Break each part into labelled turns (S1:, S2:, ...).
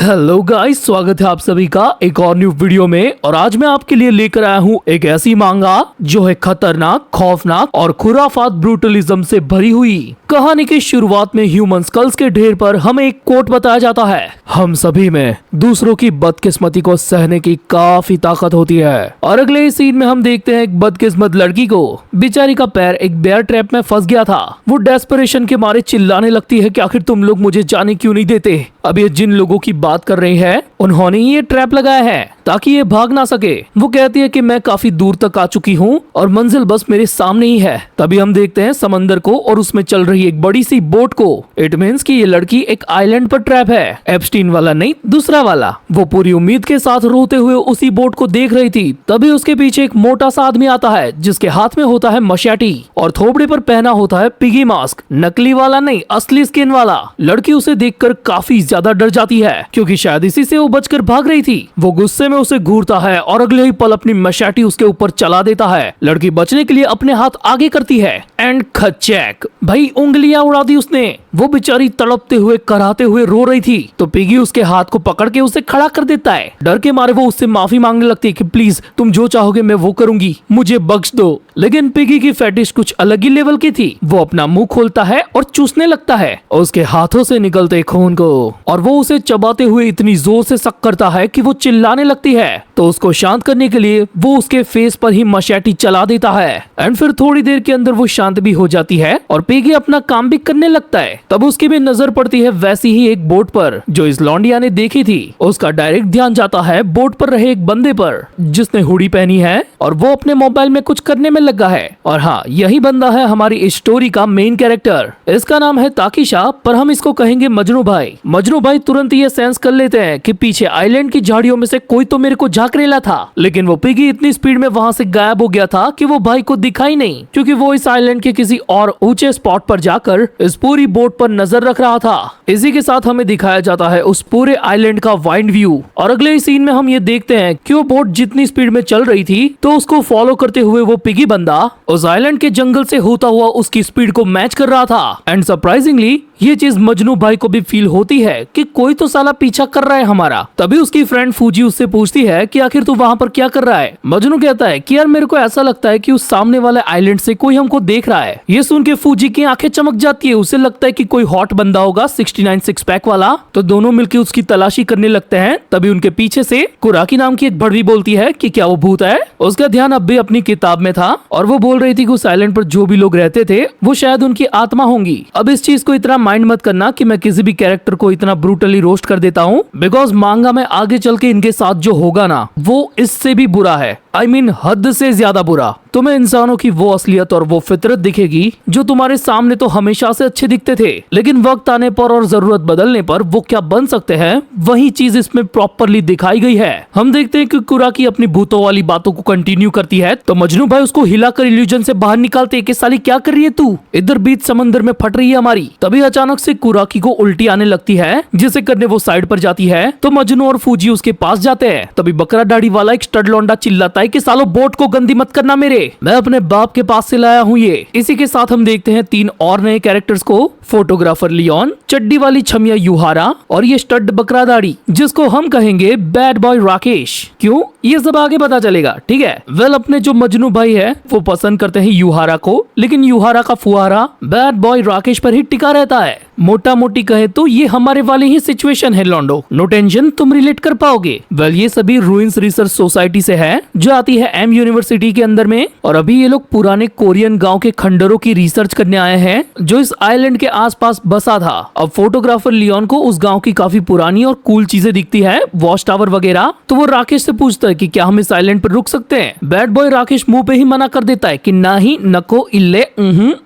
S1: Hello guys, स्वागत है आप सभी का एक और न्यू वीडियो में। और आज मैं आपके लिए लेकर आया हूँ एक ऐसी मांगा जो है खतरनाक, खौफनाक और खुराफात ब्रूटलिज्म से भरी हुई। कहानी की शुरुआत में ह्यूमन स्कल्स के ढेर पर हमें एक कोट बताया जाता है, हम सभी में दूसरों की बदकिस्मती को सहने की काफी ताकत होती है। और अगले सीन में हम देखते हैं एक बदकिस्मत लड़की को, बेचारी का पैर एक बेयर ट्रैप में फंस गया था। वो डेस्परेशन के मारे चिल्लाने लगती है कि आखिर तुम लोग मुझे जाने क्यों नहीं देते। अब ये जिन लोगों की बात कर रही है उन्होंने ही ये ट्रैप लगाया है ताकि ये भाग ना सके। वो कहती है कि मैं काफी दूर तक आ चुकी हूँ और मंजिल बस मेरे सामने ही है। तभी हम देखते हैं समंदर को और उसमें चल रही एक बड़ी सी बोट को। इट मीन्स कि ये लड़की एक आइलैंड पर ट्रैप है, एप्स्टीन वाला नहीं, दूसरा वाला। वो पूरी उम्मीद के साथ रोते हुए उसी बोट को देख रही थी। तभी उसके पीछे एक मोटा सा आदमी आता है जिसके हाथ में होता है मशाटी और थोबड़े पर पहना होता है पिगी मास्क, नकली वाला नहीं, असली स्किन वाला। लड़की उसे देखकर काफी ज्यादा डर जाती है क्योंकि शायद इसी से वो बचकर भाग रही थी। वो गुस्से में उसे घूरता है और अगले ही पल अपनी मशाटी उसके ऊपर चला देता है। लड़की बचने के लिए अपने हाथ आगे करती है एंड खचैक, भाई उंगलियां उड़ा दी उसने। वो बेचारी तड़पते हुए, कराहते हुए रो रही थी तो पिगी उसके हाथ को पकड़ के उसे खड़ा कर देता है। डर के मारे वो उससे माफी मांगने लगती है कि प्लीज तुम जो चाहोगे मैं वो करूंगी, मुझे बख्श दो। लेकिन पिगी की फेटिश कुछ अलग ही लेवल की थी। वो अपना मुंह खोलता है और चूसने लगता है उसके हाथों से निकलते खून को, और वो उसे चबाते हुए इतनी जोर से सक करता है कि वो चिल्लाने लगती है। तो उसको शांत करने के लिए वो उसके फेस पर ही मशाटी चला देता है एंड फिर थोड़ी देर के अंदर वो शांत भी हो जाती है और पिगी अपना काम भी करने लगता है। तब उसकी भी नजर पड़ती है वैसी ही एक बोट पर जो इस लौंडिया ने देखी थी। उसका डायरेक्ट ध्यान जाता है बोट पर रहे एक बंदे पर जिसने हुडी पहनी है और वो अपने मोबाइल में कुछ करने में लगा है। और हाँ, यही बंदा है हमारी इस स्टोरी का मेन कैरेक्टर। इसका नाम है ताकिशा, पर हम इसको कहेंगे मजनू भाई। मजनू भाई तुरंत ये सेंस कर लेते हैं कि पीछे आइलैंड की झाड़ियों में से कोई तो मेरे को झांक रेला था। लेकिन वो पिगी इतनी स्पीड में वहाँ से गायब हो गया था कि वो भाई को दिखाई नहीं, क्योंकि वो इस आइलैंड के किसी और ऊंचे स्पॉट पर जाकर इस पूरी बोट पर नजर रख रहा था। इसी के साथ हमें दिखाया जाता है उस पूरे आइलैंड का वाइड व्यू। और अगले सीन में हम ये देखते हैं कि वो बोट जितनी स्पीड में चल रही थी तो उसको फॉलो करते हुए वो पिगी बंदा उस आइलैंड के जंगल से होता हुआ उसकी स्पीड को मैच कर रहा था। एंड सरप्राइजिंगली ये चीज मजनू भाई को भी फील होती है कि कोई तो साला पीछा कर रहा है हमारा। तभी उसकी फ्रेंड फूजी उससे पूछती है कि आखिर तू वहाँ पर क्या कर रहा है। मजनू कहता है कि यार मेरे को ऐसा लगता है कि उस सामने वाले आइलैंड से कोई हमको देख रहा है। ये सुन के फूजी की आंखें चमक जाती है, उसे लगता है कि कोई हॉट बंदा होगा 69 सिक्स पैक वाला। तो दोनों मिलकर उसकी तलाशी करने लगते हैं। तभी उनके पीछे से कुराकी नाम की एक भड़वी बोलती है कि क्या वो भूत है। उसका ध्यान अब भी अपनी किताब में था और वो बोल रही थी कि उस आइलैंड पर जो भी लोग रहते थे वो शायद उनकी आत्मा होंगी। अब इस चीज को इतना माइंड मत करना कि मैं किसी भी कैरेक्टर को इतना ब्रूटली रोस्ट कर देता हूँ, बिकॉज मांगा में आगे चल के इनके साथ जो होगा ना वो इससे भी बुरा है। I mean, हद से ज्यादा बुरा। तुम्हें इंसानों की वो असलियत और वो फितरत दिखेगी जो तुम्हारे सामने तो हमेशा से अच्छे दिखते थे, लेकिन वक्त आने पर और जरूरत बदलने पर वो क्या बन सकते हैं वही चीज इसमें प्रॉपरली दिखाई गई है। हम देखते हैं कि कुराकी अपनी भूतों वाली बातों को कंटिन्यू करती है तो मजनू भाई उसको हिलाकर इल्यूजन से बाहर निकालते हैं कि साली क्या कर रही है तू, इधर बीच समंदर में फट रही है हमारी। तभी अचानक से कुराकी को उल्टी आने लगती है, जिसे करने वो साइड पर जाती है तो मजनू और फूजी उसके पास जाते हैं। तभी बकरा दाढ़ी वाला एक स्टड लौंडा चिल्लाता है कि सालो बोट को गंदी मत करना मेरे, मैं अपने बाप के पास से लाया हूँ ये। इसी के साथ हम देखते हैं 3 और नए कैरेक्टर्स को, फोटोग्राफर लियोन, चड्डी वाली छमिया युहारा और ये स्टड बकरा दाढ़ी जिसको हम कहेंगे बैड बॉय राकेश। क्यों, ये सब आगे पता चलेगा, ठीक है। वेल, अपने जो मजनू भाई है वो पसंद करते हैं युहारा को, लेकिन युहारा का फुहारा बैड बॉय राकेश पर ही टिका रहता है। मोटा मोटी कहे तो ये हमारे वाली ही सिचुएशन है लॉन्डो, नो टेंशन, तुम रिलेट कर पाओगे। वेल, ये सभी रूइंस रिसर्च सोसाइटी से है जो आती है एम यूनिवर्सिटी के अंदर में। और अभी ये लोग पुराने कोरियन गांव के खंडरों की रिसर्च करने आए हैं जो इस आइलैंड के आसपास बसा था। अब फोटोग्राफर लियोन को उस गांव की काफी पुरानी और कूल चीजें दिखती है, वॉच टावर वगैरह। तो वो राकेश से पूछता है कि क्या हम इस आइलैंड पर रुक सकते हैं। बैड बॉय राकेश मुंह पे ही मना कर देता है कि ना ही, नको, इल्ले,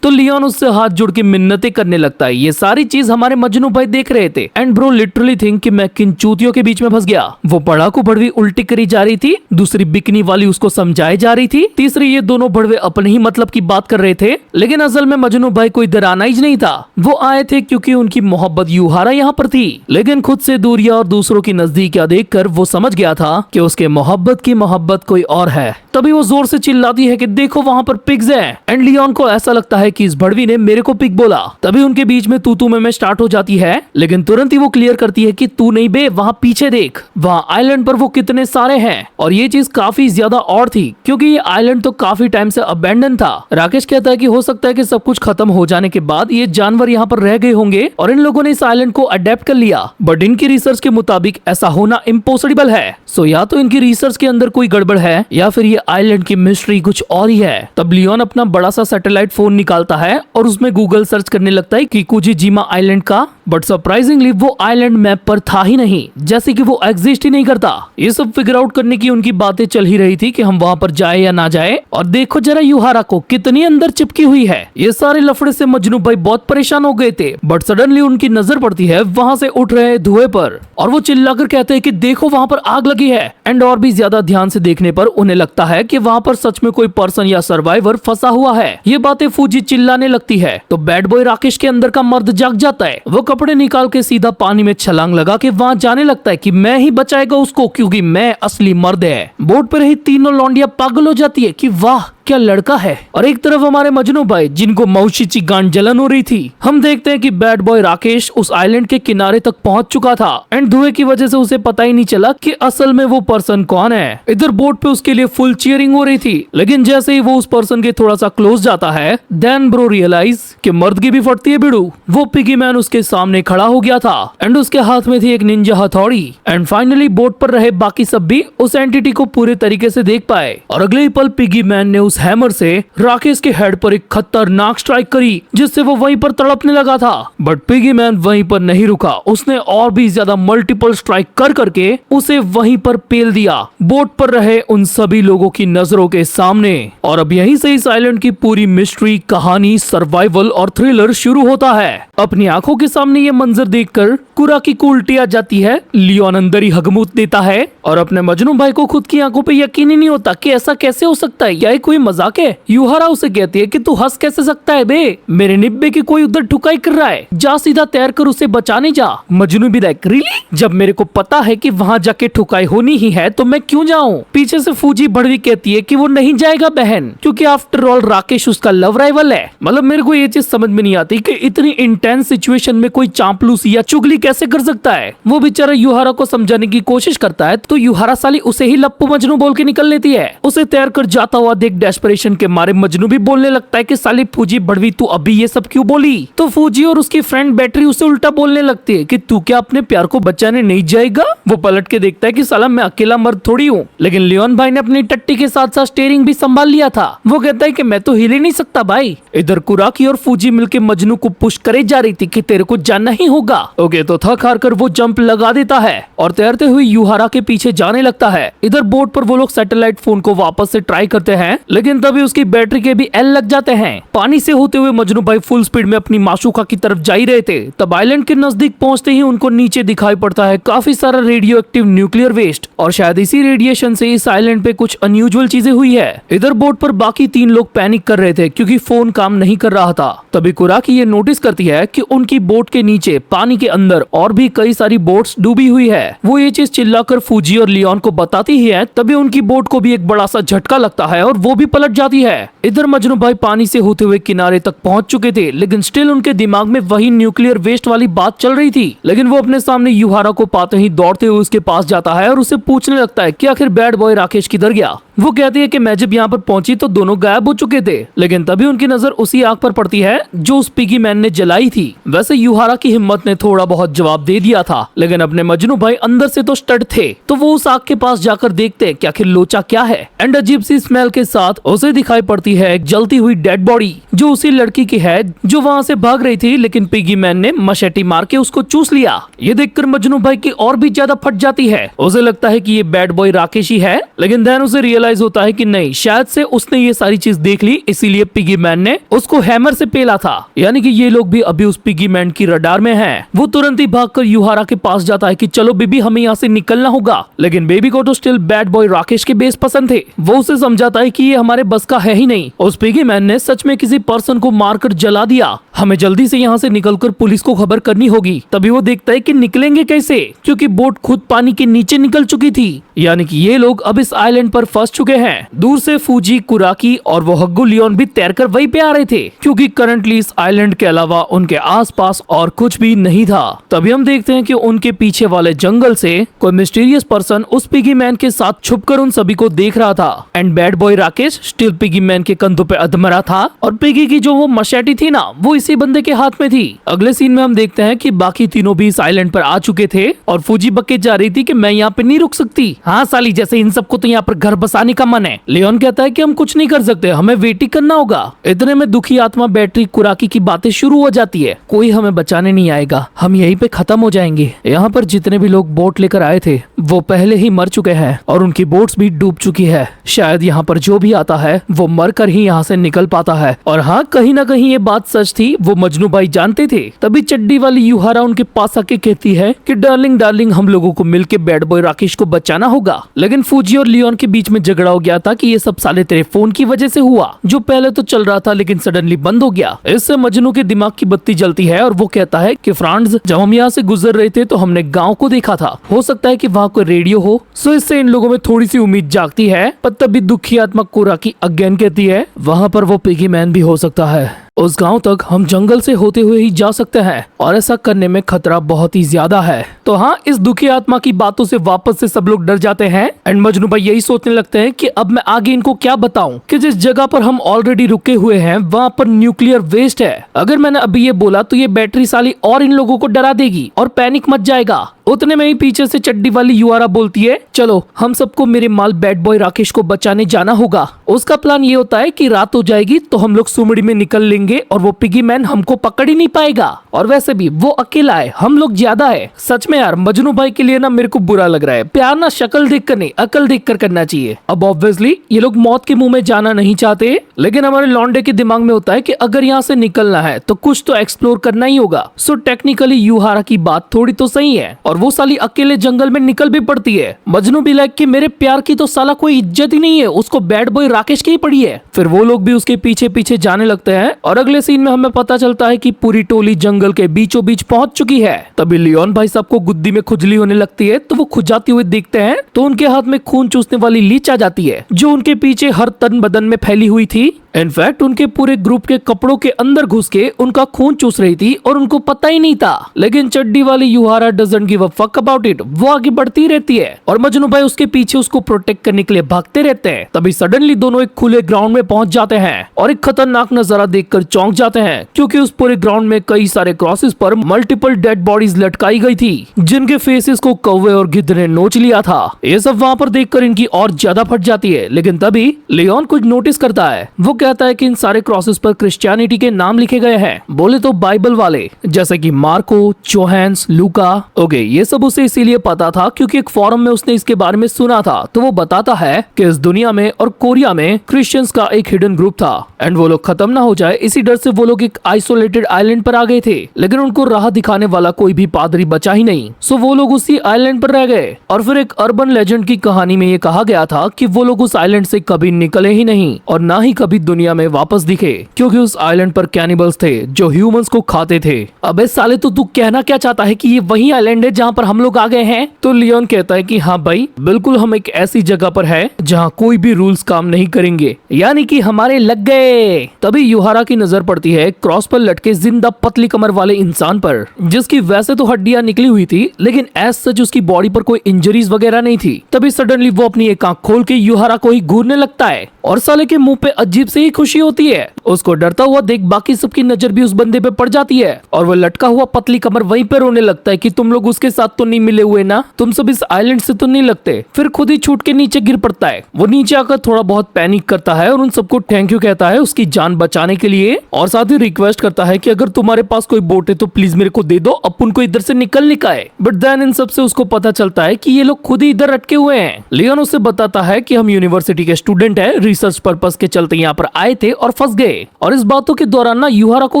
S1: तो लियोन उससे हाथ जोड़ के मिन्नतें करने लगता है। ये सारी चीज हमारे मजनू भाई देख रहे थे एंड ब्रो लिटरली थिंक कि मैं किन चूतियों के बीच में फंस गया। वो पढ़ाकू भड़वी उल्टी करी जा रही थी, दूसरी बिकनी वाली उसको समझाई जा रही थी, तीसरी ये दोनों भड़वे अपने ही मतलब की बात कर रहे थे। लेकिन असल में मजनू भाई कोई इधर आना ही नहीं था, वो आए थे क्योंकि उनकी मोहब्बत युहारा यहाँ पर थी। लेकिन खुद से दूरियां और दूसरों की नजदीकियां देखकर वो समझ गया था कि उसके मोहब्बत की मोहब्बत कोई और है। तभी वो जोर से चिल्लाती है कि देखो वहाँ पर पिग्स हैं। एंड लियोन को ऐसा लगता है कि इस भड़वी ने मेरे को पिग बोला। तभी उनके बीच में तू में स्टार्ट हो जाती है, लेकिन तुरंत ही वो क्लियर करती है कि तू नहीं बे, वहाँ पीछे देख, वहाँ आइलैंड पर वो कितने सारे हैं। और ये चीज काफी ज्यादा और थी क्योंकि ये आइलैंड तो काफी टाइम से अबेंडन था। राकेश कहता है कि हो सकता है कि सब कुछ खत्म हो जाने के बाद ये जानवर यहाँ पर रह गए होंगे और इन लोगों ने इस आइलैंड को अडेप्ट कर लिया, बट इनकी रिसर्च के मुताबिक ऐसा होना इम्पॉसिबल है। सो या तो इनकी रिसर्च के अंदर कोई गड़बड़ है या फिर ये आइलैंड की मिस्ट्री कुछ और ही है। तब लियोन अपना बड़ा सा सैटेलाइट फोन निकालता है और उसमें गूगल सर्च करने लगता है किकुजिजिमा आइलैंड का, बट सरप्राइजिंगली वो आइलैंड मैप पर था ही नहीं, जैसे कि वो एग्जिस्ट ही नहीं करता। ये सब फिगर आउट करने की उनकी बातें चल ही रही थी कि हम वहाँ पर जाए या ना जाए। और देखो जरा युहारा को कितनी अंदर चिपकी हुई है। ये सारे लफड़े से मजनू भाई बहुत परेशान हो गए थे, बट सडनली उनकी नजर पड़ती है वहाँ से उठ रहे धुएं पर और वो चिल्लाकर कहते हैं कि देखो वहाँ पर आग लगी है। एंड और भी ज्यादा ध्यान से देखने पर उन्हें लगता है कि वहाँ पर सच में कोई पर्सन या सर्वाइवर फंसा हुआ है। ये बातें फूजी चिल्लाने लगती है तो बैड बॉय राकेश के अंदर का मर्द जाग जाता है। वो कपड़े निकाल के सीधा पानी में छलांग लगा के वहाँ जाने लगता है कि मैं ही बचाएगा उसको क्योंकि मैं असली मर्द है। बोट पर रही तीनों लौंडिया पागल हो जाती है कि वाह क्या लड़का है। और एक तरफ हमारे मजनू भाई जिनको मौशीची गांड जलन हो रही थी। हम देखते हैं कि बैड बॉय राकेश उस आइलैंड के किनारे तक पहुंच चुका था एंड धुएं की वजह से उसे पता ही नहीं चला कि असल में वो पर्सन कौन है। इधर बोट पे उसके लिए फुल चीयरिंग हो रही थी, लेकिन जैसे ही वो उस पर्सन के थोड़ा सा क्लोज जाता है देन ब्रो रियलाइज कि मर्दगी भी फटती है बिड़ू। वो पिगी मैन उसके सामने खड़ा हो गया था एंड उसके हाथ में थी एक निंजा हथौड़ी। एंड फाइनली बोट पर रहे बाकी सब भी उस एंटिटी को पूरे तरीके से देख पाए और अगले ही पल पिगी मैन ने उस हैमर से राकेश के हेड पर एक खतरनाक स्ट्राइक करी जिससे वो वहीं पर तड़पने लगा था। बट पिगी मैन वहीं पर नहीं रुका, उसने और भी ज्यादा मल्टीपल स्ट्राइक कर करके उसे वहीं पर पेल दिया बोट पर रहे उन सभी लोगों की नजरों के सामने। और अब यहीं से इस आइलैंड की पूरी मिस्ट्री, कहानी, सर्वाइवल और थ्रिलर शुरू होता है। अपनी आंखों के सामने ये मंजर देखकर कुराकी को उल्टी आ जाती है। लियोन अंदर ही हगमूत देता है और अपने मजनू भाई को खुद की आंखों पे यकीन ही नहीं होता कि ऐसा कैसे हो सकता है, या कोई मजाक है। युहारा उसे कहती है कि तू हंस कैसे सकता है बे, मेरे निब्बे की कोई उधर ठुकाई कर रहा है, जा सीधा तैर कर उसे बचाने जा। मजनू भी लाइक रियली, जब मेरे को पता है कि वहाँ जाके ठुकाई होनी ही है तो मैं क्यों जाऊँ। पीछे से फूजी भड़वी कहती है कि वो नहीं जाएगा बहन, क्योंकि आफ्टर ऑल राकेश उसका लव राइवल है। मतलब मेरे को ये चीज समझ में नहीं आती कि इतनी इंटेंस सिचुएशन में कोई चांपलूसी या चुगली कैसे कर सकता है। वो बेचारा युहारा को समझाने की कोशिश करता है तो युहारा साली उसे ही लप्पू मजनू बोल के निकल लेती है। उसे तैर कर जाता हुआ देख डेस्परेशन के मारे मजनू भी बोलने लगता है कि साली फूजी भड़वी तू अभी ये सब क्यों बोली। तो फूजी और उसकी फ्रेंड बैटरी उसे उल्टा बोलने लगती है कि तू क्या अपने प्यार को बचाने नहीं जाएगा। वो पलट के देखता है कि साला मैं अकेला मर्द थोड़ी हूँ, लेकिन लियोन भाई ने अपनी टट्टी के साथ साथ स्टीयरिंग भी संभाल लिया था। वो कहता है कि मैं तो हिल ही नहीं सकता भाई। इधर कुराकी और फूजी मिलके मजनू को पुश करे जा रही थी कि तेरे को जाना ही होगा। ओके तो थक हार कर वो जंप लगा देता है और तैरते हुए युहारा के पीछे जाने लगता है। इधर बोट पर वो लोग सैटेलाइट फोन को वापस से ट्राई करते हैं, लेकिन तभी उसकी बैटरी के भी एल लग जाते हैं। पानी से होते हुए मजनू भाई फुल स्पीड में अपनी माशूका की तरफ जा ही रहे थे। तब आइलैंड के नजदीक पहुंचते ही उनको नीचे दिखाई पड़ता है काफी सारा रेडियो एक्टिव न्यूक्लियर वेस्ट और शायद इसी रेडिएशन से इस आइलैंड पे कुछ अनयूजुअल चीजें हुई है। इधर बोट पर बाकी 3 लोग पैनिक कर रहे थे क्योंकि फोन काम नहीं कर रहा था। तभी कुराकी ये नोटिस करती है कि उनकी बोट के नीचे पानी के अंदर और भी कई सारी बोट्स डूबी हुई है। वो ये चीज चिल्लाकर फूजी और लियोन को बताती ही है। तभी उनकी बोट को भी एक बड़ा सा झटका लगता है और वो भी पलट जाती है। इधर मजनू भाई पानी से होते हुए किनारे तक पहुंच चुके थे, लेकिन स्टिल उनके दिमाग में वही न्यूक्लियर वेस्ट वाली बात चल रही थी। लेकिन वो अपने सामने युहारा को पाते ही दौड़ते हुए उसके पास जाता है और उसे पूछने लगता है कि आखिर बैड बॉय राकेश किधर गया। वो कहती है कि मैं जब यहाँ पर पहुंची तो दोनों गायब हो चुके थे, लेकिन तभी उनकी नजर उसी आग पर पड़ती है जो उस पिगी मैन ने जलाई थी। वैसे युहारा की हिम्मत ने थोड़ा बहुत जवाब दे दिया था, लेकिन अपने मजनू भाई अंदर से तो स्टड थे। तो वो उस आग के पास जाकर देखते हैं कि आखिर लोचा क्या है। एंड अजीब सी स्मेल के साथ उसे दिखाई पड़ती है एक जलती हुई डेड बॉडी जो उसी लड़की की है जो वहाँ से भाग रही थी, लेकिन पिगी मैन ने मशेटी मार के उसको चूस लिया। ये देखकर मजनू भाई की और भी ज्यादा फट जाती है। उसे लगता है कि ये बैड बॉय राकेश ही है, लेकिन देन उसे रियलाइज होता है कि नहीं, शायद से उसने ये सारी चीज देख ली, इसीलिए पिगी मैन ने उसको हैमर से पेला था। यानी कि ये लोग भी अभी उस पिगी मैन की रडार में हैं। वो तुरंत ही भागकर युहारा के पास जाता है कि चलो बेबी हमें यहाँ से निकलना होगा, लेकिन बेबी को तो स्टिल बैड बॉय राकेश के बेस पसंद थे। वो उसे समझाता है कि ये हमारे बस का है ही नहीं। उस पिगी मैन ने सच में किसी पर्सन को मारकर जला दिया हमें जल्दी से यहाँ से निकलकर पुलिस को खबर करनी होगी। तभी वो देखता है कि निकलेंगे कैसे, क्योंकि बोट खुद पानी के नीचे निकल चुकी थी। यानी कि ये लोग अब इस आइलैंड पर फंस चुके हैं। दूर से फूजी, कुराकी और वो हग्गू लियोन भी तैरकर वहीं पे आ रहे थे, क्योंकि करंटली इस आइलैंड के अलावा उनके आसपास और कुछ भी नहीं था। तभी हम देखते हैं कि उनके पीछे वाले जंगल से कोई मिस्टीरियस पर्सन उस पिगी मैन के साथ छुपकर उन सभी को देख रहा था। And bad boy Rakesh still piggy man के कंधों पे अधमरा था और पिगी की जो वो मशेटी थी ना, वो इसी बंदे के हाथ में थी। अगले सीन में हम देखते हैं कि बाकी तीनों भी इस आइलैंड पर आ चुके थे और फूजी बके जा रही थी कि मैं यहाँ पे नहीं रुक सकती। हाँ साली, जैसे इन सबको तो यहाँ पर घर बसाने का मन है। लियोन कहता है कि हम कुछ नहीं कर सकते, हमें वेट ही करना होगा। इतने में दुखी आत्मा बैटरी कुराकी की बातें शुरू हो जाती है। कोई हमें बचाने नहीं आएगा, हम यहीं पे खत्म हो जाएंगे। यहाँ पर जितने भी लोग बोट लेकर आए थे वो पहले ही मर चुके हैं और उनकी बोट्स भी डूब चुकी है। शायद यहाँ पर जो भी आता है वो मर कर ही यहाँ से निकल पाता है। और हाँ, कहीं ना कहीं ये बात सच थी, वो मजनू भाई जानते थे। तभी चड्डी वाली युहारा उनके पास आके कहती है कि डार्लिंग डार्लिंग, हम लोगों को मिलके बैड बॉय राकेश को बचाना होगा। लेकिन फूजी और लियोन के बीच में झगड़ा हो गया था कि ये सब साले तेरे फोन की वजह से हुआ, जो पहले तो चल रहा था लेकिन सडनली बंद हो गया। इससे मजनू के दिमाग की बत्ती जलती है और वो कहता है कि फ्रांस, जब हम यहाँ से गुजर रहे थे तो हमने गाँव को देखा था, हो सकता है कि वहाँ कोई रेडियो हो। सो इससे इन लोगों में थोड़ी सी उम्मीद जागती है। पर तभी दुखी आत्मा कुराकी अगेन कहती है वहाँ पर वो पिगी मैन भी हो सकता है। उस गांव तक हम जंगल से होते हुए ही जा सकते हैं और ऐसा करने में खतरा बहुत ही ज्यादा है। तो हाँ, इस दुखी आत्मा की बातों से वापस से सब लोग डर जाते हैं एंड मजनू भाई यही सोचने लगते हैं कि अब मैं आगे इनको क्या बताऊं कि जिस जगह पर हम ऑलरेडी रुके हुए हैं वहाँ पर न्यूक्लियर वेस्ट है। अगर मैंने अभी ये बोला तो ये बैटरी साली और इन लोगों को डरा देगी और पैनिक मच जाएगा। उतने में ही पीछे से चड्डी वाली युवारा बोलती है, चलो हम सबको मेरे माल बैड बॉय राकेश को बचाने जाना होगा। उसका प्लान ये होता है कि रात हो जाएगी तो हम लोग सुमड़ी में निकल लेंगे और वो पिगी मैन हमको पकड़ ही नहीं पाएगा। और वैसे भी वो अकेला है, हम लोग ज्यादा है। सच में यार, मजनू भाई के लिए ना मेरे को बुरा लग रहा है। प्यार ना शक्ल देख कर नहीं, अकल देख कर करना चाहिए। अब ऑब्वियसली ये लोग मौत के मुंह में जाना नहीं चाहते, लेकिन हमारे लौंडे के दिमाग में होता है कि अगर यहाँ से निकलना है तो कुछ तो एक्सप्लोर करना ही होगा। सो टेक्निकली युहारा की बात थोड़ी तो सही है और वो साली अकेले जंगल में निकल भी पड़ती है। मजनू भी लाइक कि मेरे प्यार की तो साला कोई इज्जत ही नहीं है, उसको बैड बॉय राकेश की ही पड़ी है। फिर वो लोग भी उसके पीछे पीछे जाने लगते हैं और अगले सीन में हमें पता चलता है कि पूरी टोली जंगल के बीचों बीच पहुंच चुकी है। तभी लियोन भाई साहब को गुद्दी में खुजली होने लगती है तो वो खुजाते हुए देखते हैं तो उनके हाथ में खून चूसने वाली लीच आ जाती है जो उनके पीछे हर तन बदन में फैली हुई थी। इनफैक्ट उनके पूरे ग्रुप के कपड़ों के अंदर घुस के उनका खून चूस रही थी और उनको पता ही नहीं था। लेकिन चड्डी वाली युहारा doesn't give a fuck about it, वो आगे बढ़ती रहती है और मजनू भाई उसके पीछे उसको प्रोटेक्ट करने के लिए भागते रहते हैं। तभी सडनली दोनों एक खुले ग्राउंड में पहुंच जाते हैं और एक खतरनाक नजारा देखकर चौंक जाते हैं, क्योंकि उस पूरे ग्राउंड में कई सारे क्रॉसेस पर मल्टीपल डेड बॉडीज लटकाई गई थी जिनके फेसेस को कौवे और गिद्ध ने नोच लिया था। ये सब वहाँ पर देखकर इनकी और ज्यादा फट जाती है। लेकिन तभी लियोन कुछ नोटिस करता है। वो कहता है कि इन सारे क्रॉसेस पर क्रिश्चियनिटी के नाम लिखे गए हैं, बोले तो बाइबल वाले, जैसे कि मार्को, जोहान्स, लूका। ओके, ये सब उसे इसीलिए पता था क्योंकि एक फोरम में उसने इसके बारे में सुना था। तो वो बताता है कि इस दुनिया में और कोरिया में क्रिश्चियंस का एक हिडन ग्रुप था एंड वो लोग खत्म ना हो जाए इसी डर से वो लोग एक आइसोलेटेड आइलैंड पर आ गए थे। लेकिन उनको राह दिखाने वाला कोई भी पादरी बचा ही नहीं, सो वो लोग उसी आइलैंड पर रह गए। और फिर एक अर्बन लेजेंड की कहानी में ये कहा गया था कि वो लोग उस आइलैंड से कभी निकले ही नहीं और ना ही कभी दुनिया में वापस दिखे, क्योंकि उस आइलैंड पर कैनिबल्स थे जो ह्यूमंस को खाते थे। अबे साले, तो तू कहना क्या चाहता है कि ये वही आइलैंड है जहाँ पर हम लोग आ गए हैं? तो लियोन कहता है कि हाँ भाई, बिल्कुल हम एक ऐसी जगह पर है जहाँ कोई भी रूल्स काम नहीं करेंगे, यानी कि हमारे लग गए। तभी युहारा की नजर पड़ती है क्रॉस पर लटके जिंदा पतली कमर वाले इंसान पर, जिसकी वैसे तो हड्डियां निकली हुई थी लेकिन एज सच उसकी बॉडी पर कोई इंजरीज वगैरह नहीं थी। तभी सडनली वो अपनी एक आंख खोल के युहारा को ही घूरने लगता है और साले के मुंह पे अजीब से ही खुशी होती है। उसको डरता हुआ देख बाकी सबकी नजर भी उस बंदे पे पड़ जाती है और वो लटका हुआ पतली कमर वहीं पे रोने लगता है कि तुम लोग उसके साथ तो नहीं मिले हुए ना, तुम सब इस आइलैंड से तो नहीं लगते। फिर खुद ही छूट के नीचे गिर पड़ता है। वो नीचे आकर थोड़ा बहुत पैनिक करता है और उन सबको थैंक यू कहता है उसकी जान बचाने के लिए और साथ ही रिक्वेस्ट करता है कि अगर तुम्हारे पास कोई बोट है तो प्लीज मेरे को दे दो, अपन को इधर से निकलने का है। बट देन इन सब से उसको पता चलता है कि ये लोग खुद ही इधर अटके हुए हैं। लियोन उससे बताता है कि हम यूनिवर्सिटी के स्टूडेंट है, रिसर्च पर्पस के चलते यहाँ पर आए थे और फंस गए। और इस बातों के दौरान ना युहारा को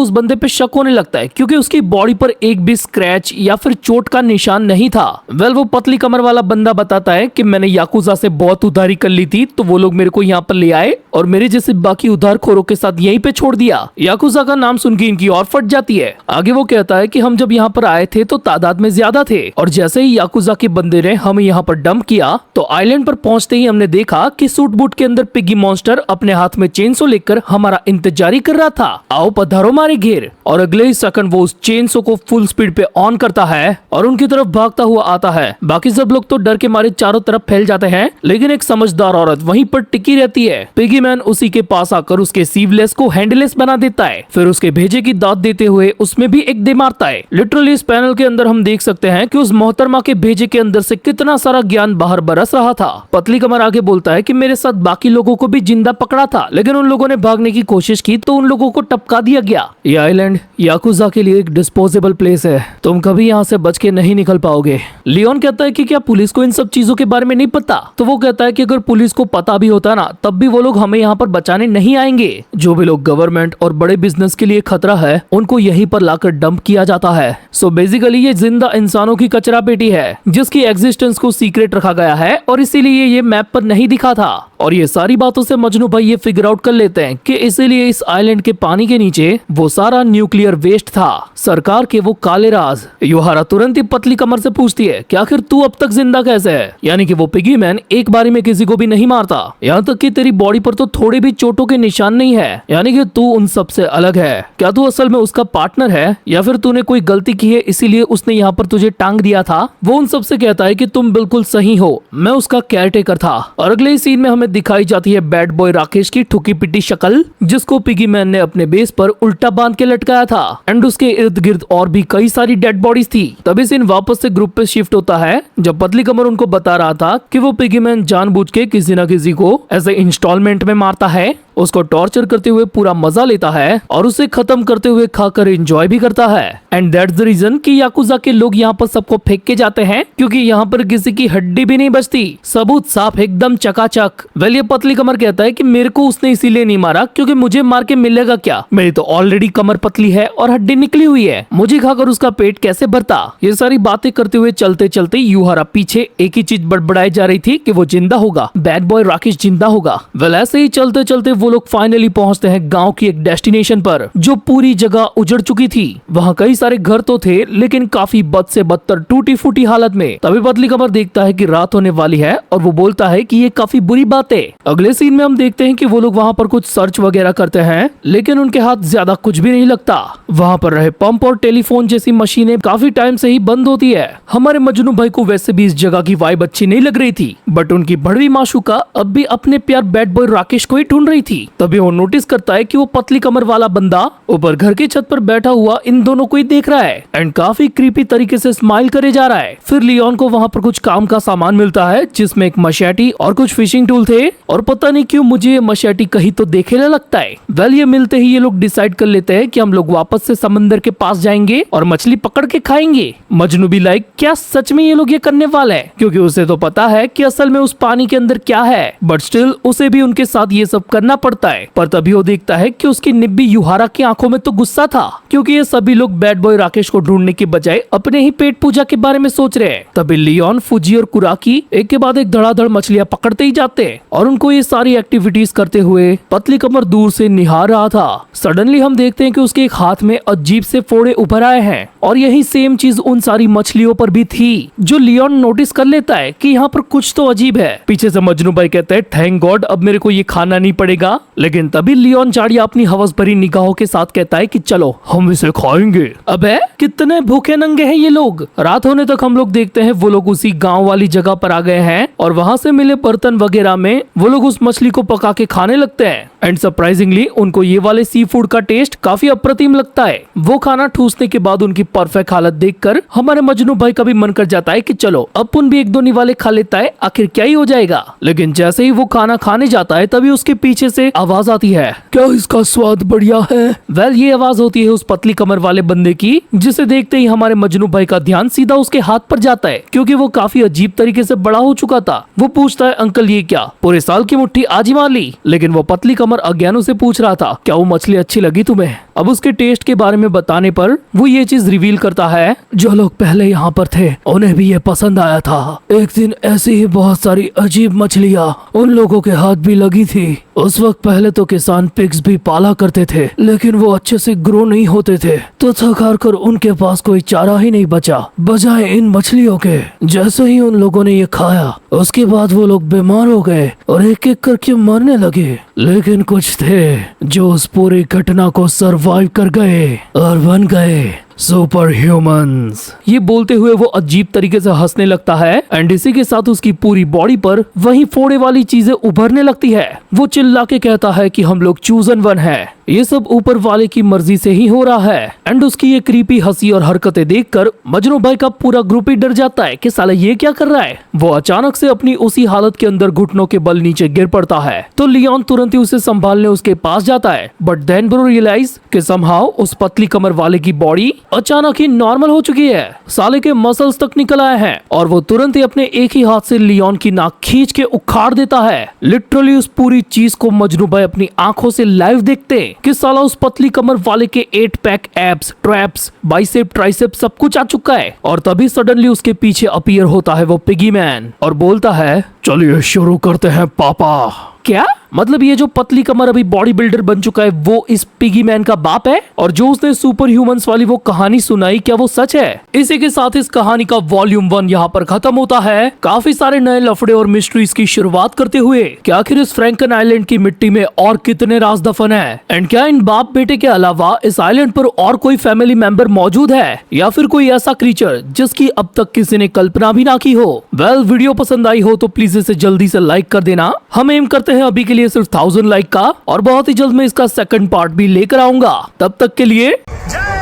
S1: उस बंदे पे शक होने लगता है, क्योंकि उसकी बॉडी पर एक भी स्क्रैच या फिर चोट का निशान नहीं था। वो पतली कमर वाला बंदा बताता है कि मैंने याकुजा से बहुत उधारी कर ली थी, तो वो लोग मेरे को यहाँ पर ले आए और मेरे जैसे बाकी उधारखोरों के साथ यहीं पे छोड़ दिया। याकुजा का नाम सुन के इनकी और फट जाती है। आगे वो कहता है कि हम जब यहाँ पर आए थे तो तादाद में ज्यादा थे, और जैसे ही याकुजा के बंदे ने हमें यहाँ पर डंप किया तो आइलैंड पर पहुंचते ही हमने देखा कि सूट बूट के अंदर पिगी मॉन्स्टर अपने हाथ में चेनसो लेकर हमारा इंतजार कर रहा था। आओ पधारो मारे घेर। और अगले ही सेकंड वो उस चेनसो को फुल स्पीड पे ऑन करता है और उनकी तरफ भागता हुआ आता है। बाकी सब लोग तो डर के मारे चारों तरफ फैल जाते हैं, लेकिन एक समझदार औरत वहीं पर टिकी रहती है। पिगी मैन उसी के पास आकर उसके सीवलेस को हैंडलेस बना देता है, फिर उसके भेजे की दाद देते हुए उसमें भी एक दे मारता है। लिटरली इस पैनल के अंदर हम देख सकते हैं कि उस मोहतरमा के भेजे के अंदर से कितना सारा ज्ञान बाहर बरस रहा था। पतली कमर आगे बोलता है कि मेरे साथ बाकी लोगों को भी जिंदा पकड़ा था, लेकिन उन लोगों ने भागने की कोशिश की तो उन लोगों को टपका दिया गया। ये आइलैंड याकुजा के लिए एक डिस्पोजेबल प्लेस है, तुम कभी यहाँ से बच के नहीं निकल पाओगे। लियोन कहता है कि क्या पुलिस को इन सब चीजों के बारे में नहीं पता? तो वो कहता है कि अगर पुलिस को पता भी होता ना, तब भी वो लोग हमें यहाँ पर बचाने नहीं आएंगे। जो भी लोग गवर्नमेंट और बड़े बिजनेस के लिए खतरा है, उनको यहीं पर लाकर डंप किया जाता है। सो बेसिकली ये जिंदा इंसानों की कचरा पेटी है, जिसकी एग्जिस्टेंस को सीक्रेट रखा गया है और इसीलिए ये मैप पर नहीं दिखा था। और ये सारी बातों से मजनू भाई ये फिगर आउट कर लेते हैं कि इसीलिए इस आइलैंड के पानी के नीचे वो सारा न्यूक्लियर वेस्ट था, सरकार के वो काले राज। युहारा तुरंत ही पतली कमर से पूछती है कि आखिर तू अब तक जिंदा कैसे है? यानी कि वो पिगी मैन एक बारी में किसी को भी नहीं मारता, यहाँ तक कि तेरी बॉडी पर तो थोड़े भी चोटों के निशान नहीं है, यानी कि तू उन सब से अलग है। क्या तू असल में उसका पार्टनर है या फिर तूने कोई गलती की है इसीलिए उसने यहाँ पर तुझे टांग दिया था? वो उन सब से कहता है कि तुम बिल्कुल सही हो, मैं उसका केयरटेकर था। और अगले सीन में हमें दिखाई जाती है बैड बॉय राकेश की ठुकी पिटी शक्ल, जिसको पिगी मैन ने अपने बेस पर उल्टा बांध के लटकाया था, एंड उसके इर्द गिर्द और भी कई सारी डेड बॉडीज थी। तभी सीन वापस से ग्रुप पे शिफ्ट होता है, जब पतली कमर उनको बता रहा था कि वो पिगी मैन जानबूझ के किसी न किसी को ऐसे इंस्टॉलमेंट में मारता है, उसको टॉर्चर करते हुए पूरा मजा लेता है और उसे खत्म करते हुए खाकर एंजॉय भी करता है। एंड दैट्स द रीजन कि याकुजा के लोग यहाँ पर सबको फेंक के जाते हैं, क्योंकि यहाँ पर किसी की हड्डी भी नहीं बचती, सबूत साफ एकदम चकाचक। वेल ये पतली कमर कहता है कि मेरे को उसने इसीलिए नहीं मारा क्योंकि मुझे मार के मिलेगा क्या, मेरी तो ऑलरेडी कमर पतली है और हड्डी निकली हुई है, मुझे खाकर उसका पेट कैसे भरता। ये सारी बातें करते हुए चलते चलते युहारा पीछे एक ही चीज बड़बड़ाई जा रही थी कि वो जिंदा होगा, बैड बॉय राकेश जिंदा होगा। वेल ऐसे ही चलते चलते वो लोग फाइनली पहुंचते हैं गांव की एक डेस्टिनेशन पर, जो पूरी जगह उजड़ चुकी थी। वहाँ कई सारे घर तो थे, लेकिन काफी बद से बदतर टूटी फूटी हालत में। तभी पतली कमर देखता है कि रात होने वाली है और वो बोलता है कि ये काफी बुरी बात है। अगले सीन में हम देखते हैं कि वो लोग वहाँ पर कुछ सर्च वगैरह करते हैं, लेकिन उनके हाथ ज्यादा कुछ भी नहीं लगता। वहाँ पर रहे पंप और टेलीफोन जैसी मशीनें काफी टाइम से ही बंद होती है। हमारे मजनू भाई को वैसे भी इस जगह की वाइब अच्छी नहीं लग रही थी, बट उनकी बड़वी माशूका अब भी अपने प्यार बैड बॉय राकेश को ही ढूंढ रही थी। तभी वो नोटिस करता है कि वो पतली कमर वाला बंदा ऊपर घर की छत पर बैठा हुआ इन दोनों को ही देख रहा है एंड काफी क्रीपी तरीके से स्माइल करे जा रहा है। फिर लियोन को वहाँ पर कुछ काम का सामान मिलता है, जिसमें एक मशेटी और कुछ फिशिंग टूल थे, और पता नहीं क्यों मुझे ये मशेटी कहीं तो देखेला लगता है। वेल ये मिलते ही ये लोग डिसाइड कर लेते हैं कि हम लोग वापस से समंदर के पास जाएंगे और मछली पकड़ के खाएंगे। मजनू भी लाइक क्या सच में ये लोग ये करने वाले हैं, क्योंकि उसे तो पता है कि असल में उस पानी के अंदर क्या है, बट स्टिल उसे भी उनके साथ ये सब करना पड़ता है। पर तभी वो देखता है कि उसकी निब्बी युहारा की आंखों में तो गुस्सा था, क्योंकि ये सभी लोग बैड बॉय राकेश को ढूंढने के बजाय अपने ही पेट पूजा के बारे में सोच रहे हैं। तभी लियोन, फुजी और कुराकी एक के बाद एक धड़ाधड़ मछलियां पकड़ते ही जाते हैं और उनको ये सारी एक्टिविटीज करते हुए पतली कमर दूर से निहार रहा था। सडनली हम देखते हैं कि उसके एक हाथ में अजीब से फोड़े उभर आए हैं, और यही सेम चीज उन सारी मछलियों पर भी थी, जो लियोन नोटिस कर लेता है कि यहाँ पर कुछ तो अजीब है। पीछे से मजनू भाई कहते हैं थैंक गॉड अब मेरे को ये खाना नहीं पड़ेगा, लेकिन तभी लियोन चाड़िया अपनी हवस भरी निगाहों के साथ कहता है कि चलो हम इसे खाएंगे। अबे कितने भूखे नंगे हैं ये लोग। रात होने तक हम लोग देखते हैं वो लोग उसी गांव वाली जगह पर आ गए हैं, और वहां से मिले बर्तन वगैरह में वो लोग उस मछली को पका के खाने लगते हैं। एंड सरप्राइजिंगली उनको ये वाले सी फूड का टेस्ट काफी अप्रतिम लगता है। वो खाना ठूसने के बाद उनकी परफेक्ट हालत देखकर हमारे मजनू भाई का भी मन कर जाता है कि चलो अपन भी एक दो निवाले खा लेता है, आखिर क्या ही हो जाएगा। लेकिन जैसे ही वो खाना खाने जाता है तभी उसके पीछे से से आवाज आती है, क्या इसका स्वाद बढ़िया है? वेल ये आवाज होती है उस पतली कमर वाले बंदे की, जिसे देखते ही हमारे मजनू भाई का ध्यान सीधा उसके हाथ पर जाता है, क्योंकि वो काफी अजीब तरीके से बड़ा हो चुका था। वो पूछता है, अंकल ये क्या, पूरे साल की मुट्ठी आज ही मार ली? लेकिन वो पतली कमर अज्ञान से पूछ रहा था, क्या वो मछली अच्छी लगी तुम्हें? अब उसके टेस्ट के बारे में बताने पर वो ये चीज रिवील करता है, जो लोग पहले यहाँ पर थे उन्हें भी ये पसंद आया था। एक दिन ऐसी ही बहुत सारी अजीब मछलियाँ उन लोगों के हाथ भी लगी थी। उस वक्त पहले तो किसान पिग्स भी पाला करते थे, लेकिन वो अच्छे से ग्रो नहीं होते थे, तो थक हार कर उनके पास कोई चारा ही नहीं बचा बजाय इन मछलियों के। जैसे ही उन लोगों ने ये खाया, उसके बाद वो लोग बीमार हो गए और एक एक करके मरने लगे। लेकिन कुछ थे जो उस पूरी घटना को सरवाइव कर गए और बन गए सुपर ह्यूमंस। ये बोलते हुए वो अजीब तरीके से हंसने लगता है एंड इसी के साथ उसकी पूरी बॉडी पर वही फोड़े वाली चीजें उभरने लगती है। वो चिल्ला के कहता है कि हम लोग चूजन वन है, ये सब ऊपर वाले की मर्जी से ही हो रहा है। एंड उसकी ये क्रीपी हंसी और हरकतें देखकर मजनू भाई का पूरा ग्रुप ही डर जाता है कि साला ये क्या कर रहा है। वो अचानक से अपनी उसी हालत के अंदर घुटनों के बल नीचे गिर पड़ता है, तो लियोन तुरंत ही उसे संभालने उसके पास जाता है। बट देन ब्रो रियलाइज कि समहाउ उस पतली कमर वाले की बॉडी अचानक ही नॉर्मल हो चुकी है, साले के मसल्स तक निकल आए हैं और वो तुरंत ही अपने एक ही हाथ से लियोन की नाक खींच के उखाड़ देता है। लिटरली उस पूरी चीज को मजनू भाई अपनी आंखों से लाइव देखते कि साला उस पतली कमर वाले के 8 pack abs, traps, bicep, tricep सब कुछ आ चुका है। और तभी सडनली उसके पीछे अपीयर होता है वो पिगी मैन और बोलता है, चलिए शुरू करते हैं पापा। क्या मतलब ये जो पतली कमर अभी बॉडी बिल्डर बन चुका है वो इस पिगी मैन का बाप है? और जो उसने सुपर ह्यूमंस वाली वो कहानी सुनाई, क्या वो सच है? इसी के साथ इस कहानी का वॉल्यूम 1 यहाँ पर खत्म होता है, काफी सारे नए लफड़े और मिस्ट्रीज की शुरुआत करते हुए कि आखिर इस फ्रैंकन आइलैंड की मिट्टी में और कितने राज दफन है, एंड क्या इन बाप बेटे के अलावा इस आइलैंड पर और कोई फैमिली मेंबर मौजूद है या फिर कोई ऐसा क्रीचर जिसकी अब तक किसी ने कल्पना भी ना की हो। वेल वीडियो पसंद आई हो तो प्लीज इसे जल्दी से लाइक कर देना। हम एम करते हैं अभी के लिए सिर्फ 1000 लाइक का, और बहुत ही जल्द मैं इसका सेकंड पार्ट भी लेकर आऊंगा। तब तक के लिए जय